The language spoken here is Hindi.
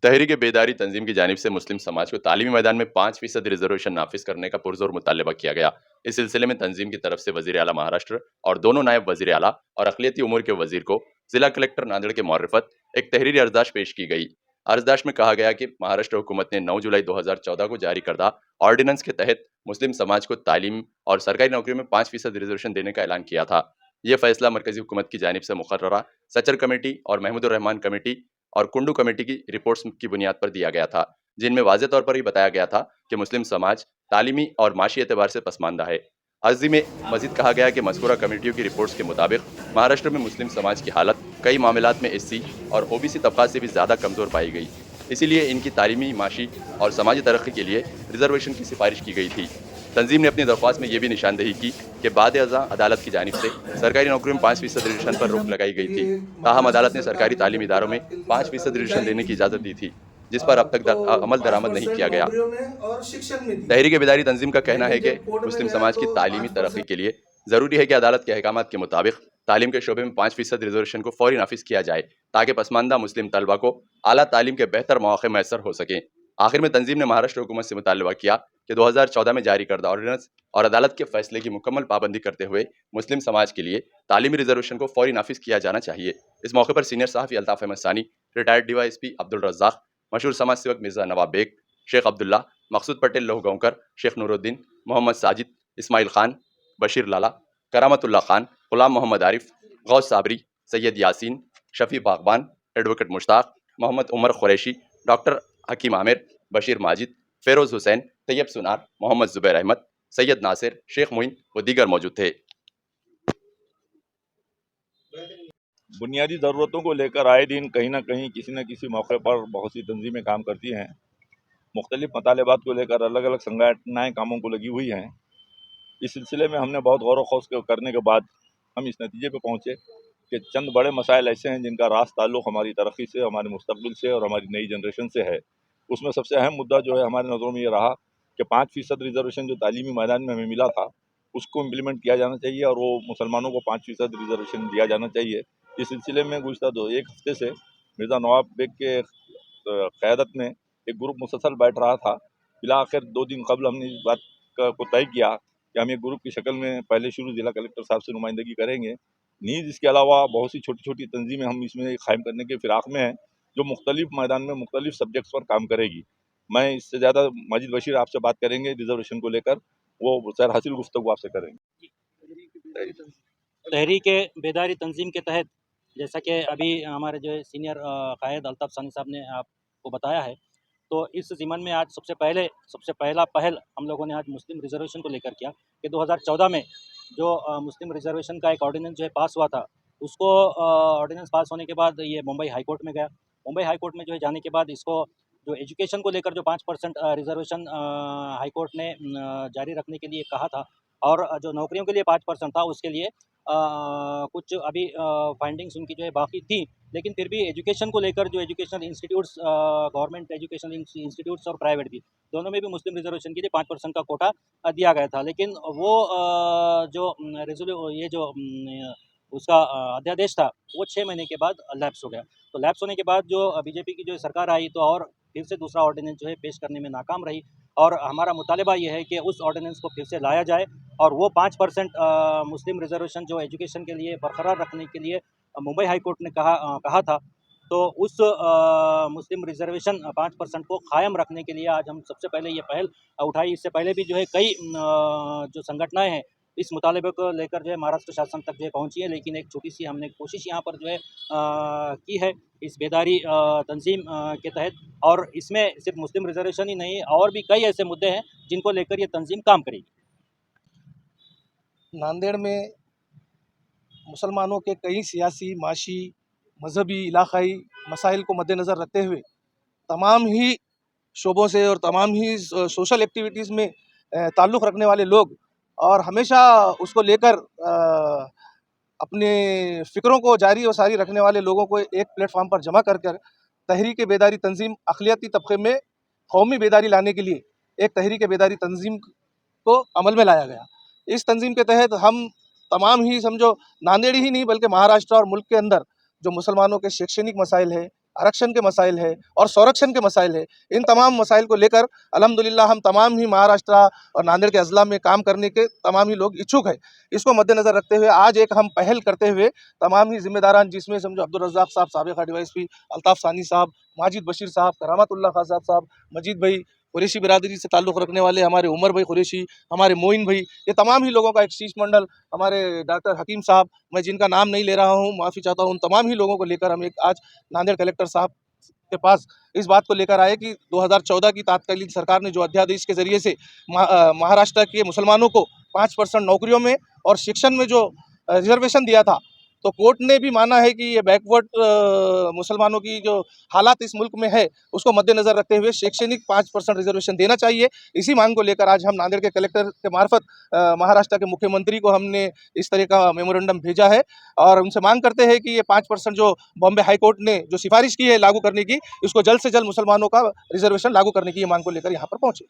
तहरीक बेदारी तंजीम की जानिब से मुस्लिम समाज को तालीमी मैदान में 5% रिजर्वेशन नाफिज करने का पुरजोर मुतालबा किया गया। इस सिलसिले में तंजीम की तरफ से वजीर आला महाराष्ट्र और दोनों नायब वजीर आला और अकलियती उमूर के वजीर को जिला कलेक्टर नांदेड़ के मार्फत एक तहरीरी अर्जदाश पेश की गई। अर्जदाश में कहा गया कि महाराष्ट्र हुकूमत ने 9 जुलाई 2014 को जारी करदा ऑर्डिनेंस के तहत मुस्लिम समाज को तालीम और सरकारी नौकरियों में 5% रिजर्वेशन देने का ऐलान किया था। यह फैसला मरकजी हुकूमत की जानिब से मुकर्ररा सचर कमेटी और महमूदुर रहमान कमेटी और कुंडू कमेटी की रिपोर्ट्स की बुनियाद पर दिया गया था, जिनमें वाज़ेह तौर पर ही बताया गया था कि मुस्लिम समाज तालीमी और माशी एतबार से पसमानदा है। अर्जी में मजीद कहा गया कि मज़कूरा कमेटियों की रिपोर्ट्स के मुताबिक महाराष्ट्र में मुस्लिम समाज की हालत कई मामलात में एससी और ओबीसी तबकात से भी ज़्यादा कमज़ोर पाई गई। इसीलिए इनकी तालीमी, माशी और समाजी तरक्की के लिए रिजर्वेशन की सिफारिश की गई थी। तंजीम ने अपनी दरख्वास्त में यह भी निशानदेही की कि बाद अज़ा अदालत की जानिब से सरकारी नौकरियों में 5% रिजर्वेशन पर रोक लगाई गई थी। ताहम अदालत ने सरकारी तालीमी इदारों में 5% रिजर्वेशन देने की इजाज़त दी थी, जिस पर अब तक अमल दरामद नहीं किया गया। और शिक्षण में दी। तहरीक बेदारी तंजीम का कहना है लेकिन कि जब कोर्ट में मुस्लिम गया समाज की तो तालीमी 8% तरक्की के लिए ज़रूरी है कि अदालत के अहकामात के मुताबिक तालीम के शोबे में 5% रिजर्वेशन को फौरी नाफिज किया जाए, ताकि पसमानदा मुस्लिम तलबा को आला तालीम के बेहतर मौके मैसर हो सकें। आखिर में तंजीम ने महाराष्ट्र हुकूमत से मुतालबा किया कि 2014 में जारी करदा ऑर्डिनेंस और अदालत के फैसले की मुकम्मल पाबंदी करते हुए मुस्लिम समाज के लिए तालीमी रिजर्वेशन को फौरी नाफिज किया जाना चाहिए। इस मौके पर सीनियर सहाफ़ी अल्ताफ़ अहमद सानी, रिटायर्ड DYSP अब्दुल रज़्ज़ाक, मशहूर समाज सेवक मिर्ज़ा नवाब बेग, शेख अब्दुल्ला, मकसूद पटेल लहूगांवकर, शेख नूरुद्दीन, मोहम्मद साजिद, इस्माइल खान, बशीर लाला, करामतुल्लाह खान, गुलाम मोहम्मद आरिफ, गौस साबरी, सैयद यासीन, शफी बागबान, एडवोकेट मुश्ताक, मोहम्मद उमर कुरैशी, डॉक्टर हकीम आमिर, बशीर माजिद, फेरोज हुसैन, तैयब सुनार, मोहम्मद जुबैर अहमद, सैयद नासिर, शेख मोइन व दीगर मौजूद थे। बुनियादी ज़रूरतों को लेकर आए दिन कहीं ना कहीं किसी न किसी मौके पर बहुत सी तंजीमें काम करती हैं। मुख्तलिफ मतालेबात को लेकर अलग अलग संगठनाएँ कामों को लगी हुई हैं। इस सिलसिले में हमने बहुत गौर व खौस करने के बाद हम इस नतीजे पर पहुँचे कि चंद बड़े मसाइल ऐसे हैं जिनका रास ताल्लुक़ हमारी तरक्की से, हमारे मुस्तक़बिल से और हमारी नई जनरेशन से है। उसमें सबसे अहम मुद्दा जो है हमारे नज़रों में ये रहा कि 5% रिजर्वेशन जो तालीमी मैदान में हमें मिला था, उसको इम्प्लीमेंट किया जाना चाहिए और वो मुसलमानों को 5% रिजर्वेशन दिया जाना चाहिए। इस सिलसिले में गुज़िश्ता एक हफ़्ते से मिर्ज़ा नवाब बेग के क़यादत में एक ग्रुप मुसलसल बैठ रहा था। बिलाआखिर 2 दिन कबल हमने इस बात को तय किया कि हम एक ग्रुप की शक्ल में पहले शुरू ज़िला कलेक्टर साहब से नुमाइंदगी करेंगे। नीज़ इसके अलावा बहुत सी छोटी-छोटी तंजीमें हम इसमें क़ायम करने के फ़िराक़ में हैं, जो मुख्तलिफ़ मैदान में मुख्तलिफ़ सब्जेक्ट्स पर काम करेगी। मैं इससे ज़्यादा माजिद बशीर आपसे बात करेंगे रिजर्वेशन को लेकर, वो सैर हासिल गुफ्तगू आपसे करेंगे। तहरीक बेदारी तंजीम के तहत जैसा कि अभी हमारे जो है सीनियर कायद अल्ताफ़ सानी साहब ने आपको बताया है, तो इस ज़िमन में आज सबसे पहला पहल हम लोगों ने आज मुस्लिम रिज़र्वेशन को लेकर किया कि 2014 में जो मुस्लिम रिज़र्वेशन का एक ऑर्डिनेंस जो है पास हुआ था, उसको ऑर्डिनेंस पास होने के बाद ये मुंबई हाई कोर्ट में गया। मुंबई हाई कोर्ट में जो है जाने के बाद इसको जो एजुकेशन को लेकर जो 5% रिज़र्वेशन हाई कोर्ट ने जारी रखने के लिए कहा था और जो नौकरियों के लिए 5% था उसके लिए कुछ अभी फाइंडिंग्स उनकी जो है बाकी थी, लेकिन फिर भी एजुकेशन को लेकर जो educational institutes government educational institutes और प्राइवेट भी दोनों में भी मुस्लिम रिजर्वेशन के लिए 5% का कोटा दिया गया था। लेकिन वो जो ये जो उसका अध्यादेश था वो 6 महीने के बाद लैप्स हो गया। तो लैप्स होने के बाद जो बीजेपी की जो सरकार आई तो और फिर से दूसरा ऑर्डिनेंस जो है पेश करने में नाकाम रही और हमारा मुतालिबा ये है कि उस ऑर्डिनेंस को फिर से लाया जाए और वो 5% मुस्लिम रिजर्वेशन जो एजुकेशन के लिए बरकरार रखने के लिए मुंबई हाई कोर्ट ने कहा था, तो उस मुस्लिम रिजर्वेशन 5% को कायम रखने के लिए आज हम सबसे पहले ये पहल उठाई। इससे पहले भी जो है कई जो संगठनाएं हैं इस मुतालिबे को लेकर जो है महाराष्ट्र शासन तक जो है पहुँची है, लेकिन एक छोटी सी हमने कोशिश यहाँ पर जो है की है इस बेदारी तंजीम के तहत, और इसमें सिर्फ मुस्लिम रिजर्वेशन ही नहीं और भी कई ऐसे मुद्दे हैं जिनको लेकर ये तंजीम काम करेगी। नांदेड़ में मुसलमानों के कई सियासी, माशी, मजहबी, इलाक़ाई मसाइल को मद्देनज़र रखते हुए तमाम ही शोबों से और तमाम ही सोशल एक्टिविटीज़ में ताल्लुक़ रखने वाले लोग और हमेशा उसको लेकर अपने फ़िक्रों को जारी और सारी रखने वाले लोगों को एक प्लेटफॉर्म पर जमा कर तहरीक बेदारी तंजीम अक़लियती तबक़े में कौमी बेदारी लाने के लिए एक तहरीक बेदारी तंजीम को अमल में लाया गया। इस तंजीम के तहत हम तमाम ही समझो नांदेड़ ही नहीं बल्कि महाराष्ट्र और मुल्क के अंदर जो मुसलमानों के शैक्षणिक मसाइल है, आरक्षण के मसाइल है और संरक्षण के मसाइल है। इन तमाम मसाइल को लेकर अल्हम्दुलिल्लाह हम तमाम ही महाराष्ट्र और नांदेड़ के अजला में काम करने के तमाम ही लोग इच्छुक है। इसको मद्देनज़र रखते हुए आज एक हम पहल करते हुए तमाम ही जिम्मेदारान, जिसमें समझो अब्दुल रज़्ज़ाक साहब साबिक़ा डीवाईएसपी, अल्ताफ़ सानी साहब, माजिद बशीर साहब, करामतुल्लाह खान साहब, मजीद भाई, कुरैशी बिरादरी से ताल्लुक़ रखने वाले हमारे उमर भाई कुरैशी, हमारे मोइन भाई, ये तमाम ही लोगों का एक शीर्षमंडल, हमारे डॉक्टर हकीम साहब, मैं जिनका नाम नहीं ले रहा हूँ, माफ़ी चाहता हूँ, उन तमाम ही लोगों को लेकर हम एक आज नांदेड़ कलेक्टर साहब के पास इस बात को लेकर आए कि 2014 की तात्कालीन सरकार ने जो अध्यादेश के ज़रिए से महाराष्ट्र के मुसलमानों को 5% नौकरियों में और शिक्षण में जो रिजर्वेशन दिया था, तो कोर्ट ने भी माना है कि ये बैकवर्ड मुसलमानों की जो हालात इस मुल्क में है, उसको मद्देनज़र रखते हुए शैक्षणिक 5% रिजर्वेशन देना चाहिए। इसी मांग को लेकर आज हम नांदेड़ के कलेक्टर के मार्फत महाराष्ट्र के मुख्यमंत्री को हमने इस तरह का मेमोरेंडम भेजा है और उनसे मांग करते हैं कि ये 5% जो बॉम्बे हाई कोर्ट ने जो सिफारिश की है लागू करने की, इसको जल्द से जल्द मुसलमानों का रिजर्वेशन लागू करने की ये मांग को लेकर यहाँ पर पहुँचे।